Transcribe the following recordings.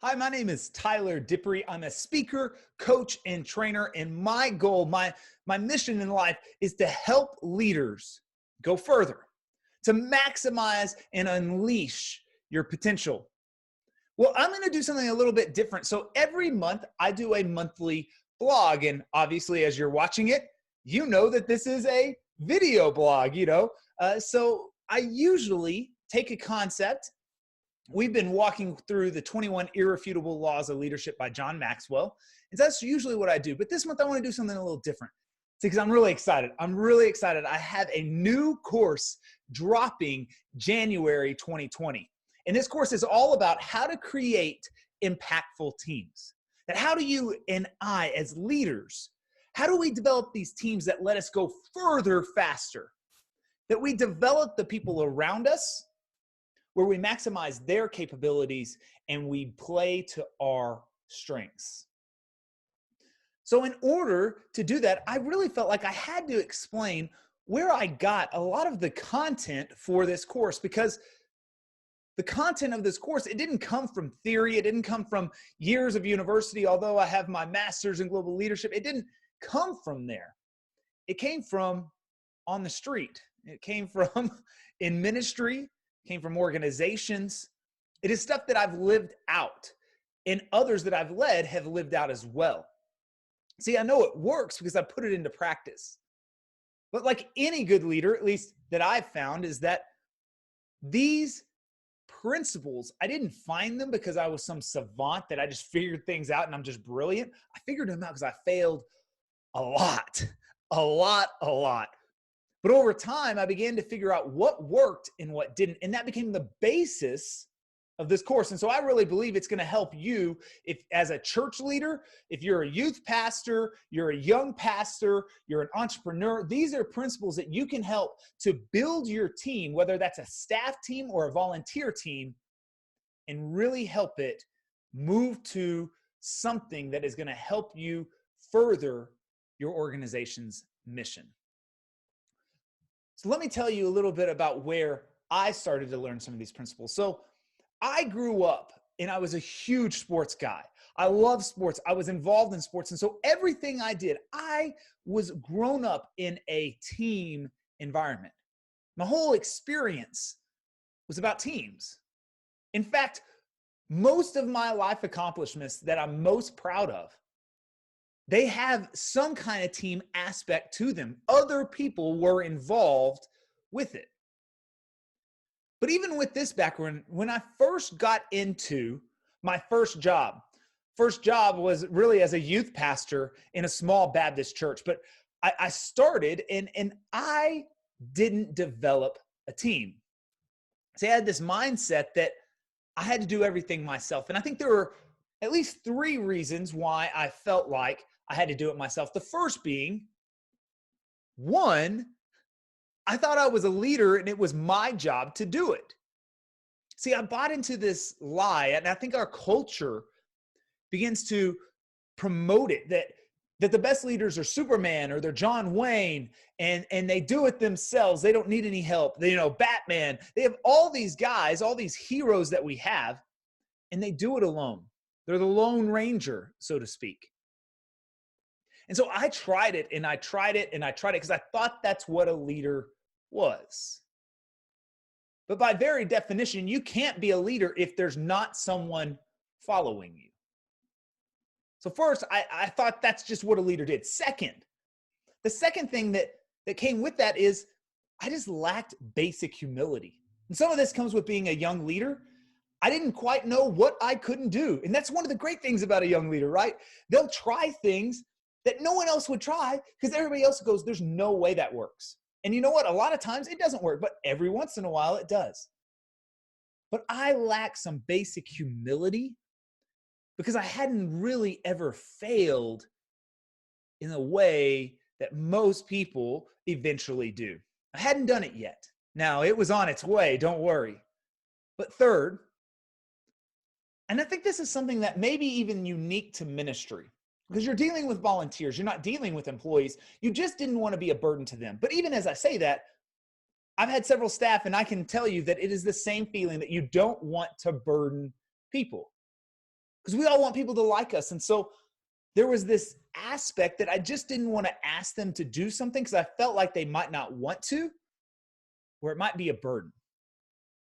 Hi, my name is Tyler Dippery. I'm a speaker, coach, and trainer, and my goal, my mission in life is to help leaders go further, to maximize and unleash your potential. Well, I'm going to do something a little bit different. So every month I do a monthly blog, and obviously, as you're watching it, you know that this is a video blog. So I usually take a concept. We've been walking through the 21 Irrefutable Laws of Leadership by John Maxwell. And so that's usually what I do. But this month I want to do something a little different because I'm really excited. I have a new course dropping January 2020. And this course is all about how to create impactful teams. That how do you and I, as leaders, how do we develop these teams that let us go further faster? That we develop the people around us where we maximize their capabilities and we play to our strengths. So in order to do that, I really felt like I had to explain where I got a lot of the content for this course, because the content of this course, it didn't come from theory. It didn't come from years of university. Although I have my master's in global leadership, it didn't come from there. It came from on the street. It came from in ministry, came from organizations. It is stuff that I've lived out, and others that I've led have lived out as well. See, I know it works because I put it into practice. But like any good leader, at least that I've found, is that these principles, I didn't find them because I was some savant that I just figured things out and I'm just brilliant. I figured them out because I failed a lot. But over time, I began to figure out what worked and what didn't. And that became the basis of this course. And so I really believe it's going to help you if, as a church leader, if you're a youth pastor, you're a young pastor, you're an entrepreneur, these are principles that you can help to build your team, whether that's a staff team or a volunteer team, and really help it move to something that is going to help you further your organization's mission. So let me tell you a little bit about where I started to learn some of these principles. So I grew up and I was a huge sports guy. I love sports. I was involved in sports. And so everything I did, I was grown up in a team environment. My whole experience was about teams. In fact, most of my life accomplishments that I'm most proud of, they have some kind of team aspect to them. Other people were involved with it. But even with this background, when I first got into my first job was really as a youth pastor in a small Baptist church. But I started and I didn't develop a team. See, I had this mindset that I had to do everything myself. And I think there were at least three reasons why I felt like I had to do it myself. The first being, one, I thought I was a leader and it was my job to do it. See, I bought into this lie, and I think our culture begins to promote it that the best leaders are Superman or they're John Wayne, and they do it themselves. They don't need any help. Batman. They have all these guys, all these heroes that we have, and they do it alone. They're the Lone Ranger, so to speak. And so I tried it and I tried it because I thought that's what a leader was. But by very definition, you can't be a leader if there's not someone following you. So first, I thought that's just what a leader did. The second thing that came with that is I just lacked basic humility. And some of this comes with being a young leader. I didn't quite know what I couldn't do. And that's one of the great things about a young leader, right? They'll try things that no one else would try because everybody else goes, there's no way that works. And you know what? A lot of times it doesn't work, but every once in a while it does. But I lack some basic humility because I hadn't really ever failed in a way that most people eventually do. I hadn't done it yet. Now, it was on its way, don't worry. But third, and I think this is something that may be even unique to ministry, because you're dealing with volunteers, you're not dealing with employees. You just didn't want to be a burden to them. But even as I say that, I've had several staff, and I can tell you that it is the same feeling that you don't want to burden people. because we all want people to like us. And so there was this aspect that I just didn't want to ask them to do something because I felt like they might not want to, or it might be a burden.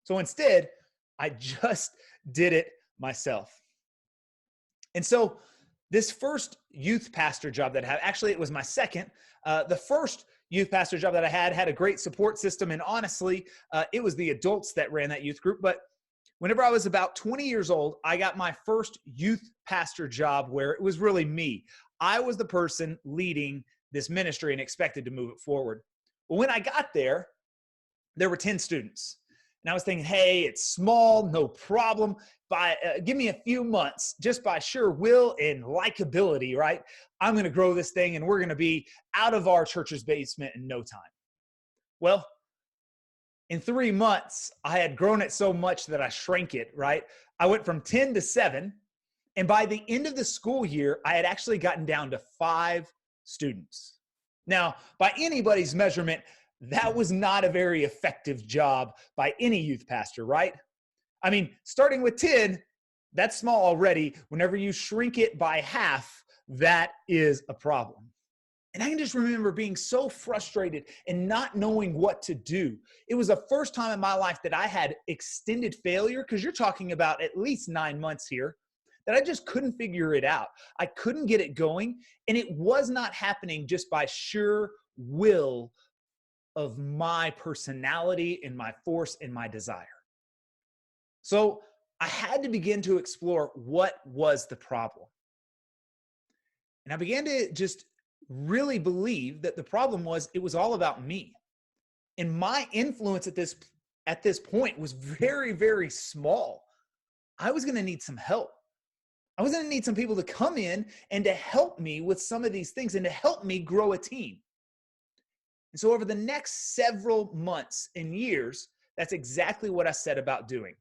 So instead, I just did it myself. And so this first youth pastor job that I had, actually it was my second. The first youth pastor job that I had a great support system. And honestly, it was the adults that ran that youth group. But whenever I was about 20 years old, I got my first youth pastor job where it was really me. I was the person leading this ministry and expected to move it forward. Well, when I got there, there were 10 students. And I was thinking, hey, it's small, no problem. Give me a few months, just by sheer will and likability, right? I'm going to grow this thing and we're going to be out of our church's basement in no time. Well, in 3 months, I had grown it so much that I shrank it, right? I went from 10 to 7. And by the end of the school year, I had actually gotten down to 5 students. Now, by anybody's measurement, that was not a very effective job by any youth pastor, right? I mean, starting with 10, that's small already. Whenever you shrink it by half, that is a problem. And I can just remember being so frustrated and not knowing what to do. It was the first time in my life that I had extended failure, because you're talking about at least 9 months here, that I just couldn't figure it out. I couldn't get it going, and it was not happening just by sheer will of my personality and my force and my desire. So I had to begin to explore what was the problem. And I began to just really believe that the problem was it was all about me. And my influence at this point was very, very small. I was going to need some help. I was going to need some people to come in and to help me with some of these things and to help me grow a team. And so over the next several months and years, that's exactly what I set about doing.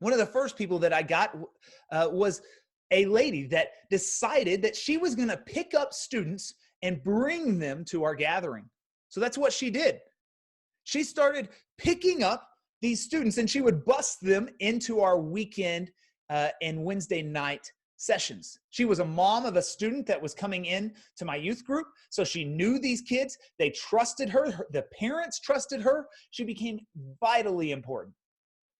One of the first people that I got was a lady that decided that she was going to pick up students and bring them to our gathering. So that's what she did. She started picking up these students and she would bus them into our weekend and Wednesday night sessions. She was a mom of a student that was coming in to my youth group. So she knew these kids. They trusted her. The parents trusted her. She became vitally important.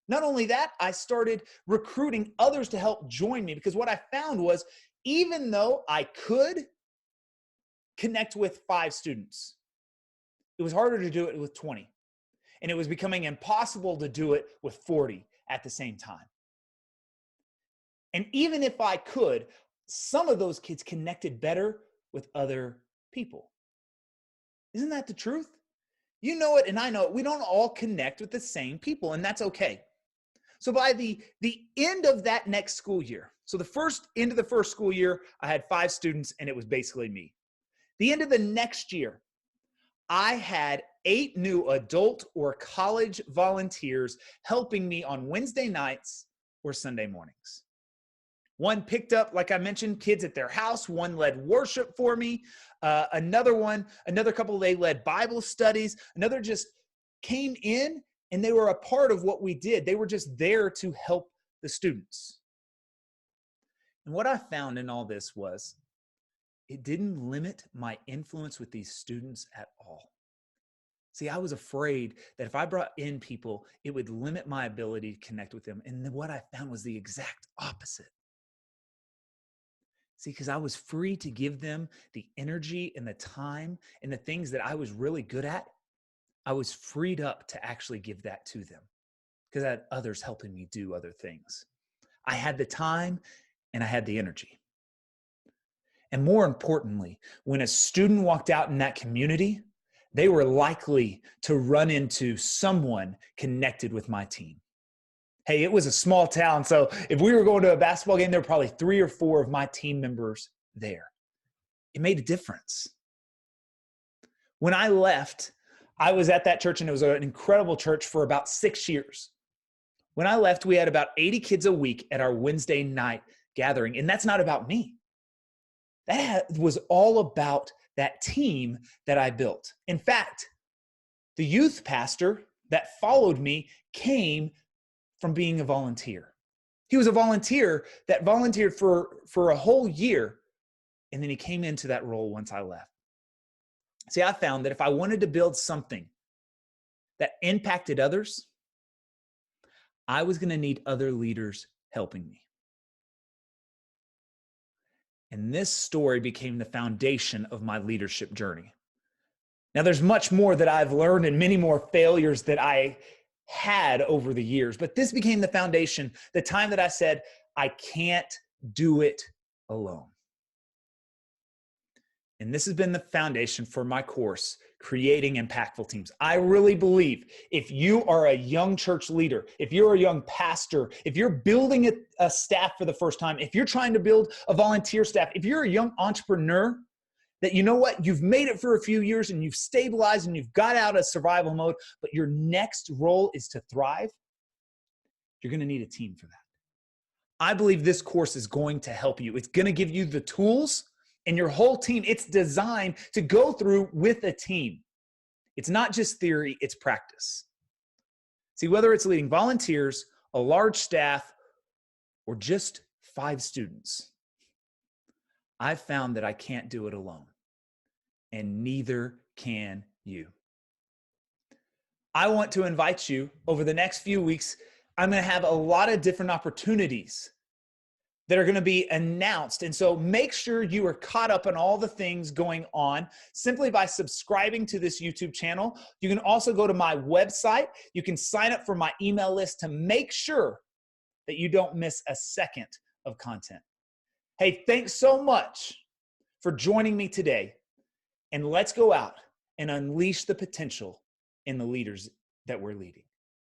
Not only that, I started recruiting others to help join me, because what I found was, even though I could connect with 5 students, it was harder to do it with 20. And it was becoming impossible to do it with 40 at the same time. And even if I could, some of those kids connected better with other people. Isn't that the truth? You know it and I know it. We don't all connect with the same people, and that's okay. So by the end of that next school year, so the end of the first school year, I had 5 students and it was basically me. The end of the next year, I had 8 new adult or college volunteers helping me on Wednesday nights or Sunday mornings. One picked up, like I mentioned, kids at their house. One led worship for me. Another couple, they led Bible studies. Another just came in and they were a part of what we did. They were just there to help the students. And what I found in all this was it didn't limit my influence with these students at all. See, I was afraid that if I brought in people, it would limit my ability to connect with them. And then what I found was the exact opposite. See, because I was free to give them the energy and the time and the things that I was really good at. I was freed up to actually give that to them because I had others helping me do other things. I had the time and I had the energy. And more importantly, when a student walked out in that community, they were likely to run into someone connected with my team. Hey, it was a small town, so if we were going to a basketball game, there were probably 3 or 4 of my team members there. It made a difference. When I left, I was at that church, and it was an incredible church for about 6 years. When I left, we had about 80 kids a week at our Wednesday night gathering, and that's not about me. That was all about that team that I built. In fact, the youth pastor that followed me came from being a volunteer. He was a volunteer that volunteered for a whole year. And then he came into that role once I left. See, I found that if I wanted to build something that impacted others, I was going to need other leaders helping me. And this story became the foundation of my leadership journey. Now, there's much more that I've learned and many more failures that I had over the years, but this became the foundation, the time that I said, I can't do it alone. And this has been the foundation for my course, Creating Impactful Teams. I really believe if you are a young church leader, if you're a young pastor, if you're building a staff for the first time, if you're trying to build a volunteer staff, if you're a young entrepreneur, that you know what, you've made it for a few years and you've stabilized and you've got out of survival mode, but your next role is to thrive, you're going to need a team for that. I believe this course is going to help you. It's going to give you the tools and your whole team. It's designed to go through with a team. It's not just theory, it's practice. See, whether it's leading volunteers, a large staff, or just 5 students, I've found that I can't do it alone, and neither can you. I want to invite you over the next few weeks. I'm going to have a lot of different opportunities that are going to be announced. And so make sure you are caught up on all the things going on simply by subscribing to this YouTube channel. You can also go to my website. You can sign up for my email list to make sure that you don't miss a second of content. Hey, thanks so much for joining me today. And let's go out and unleash the potential in the leaders that we're leading.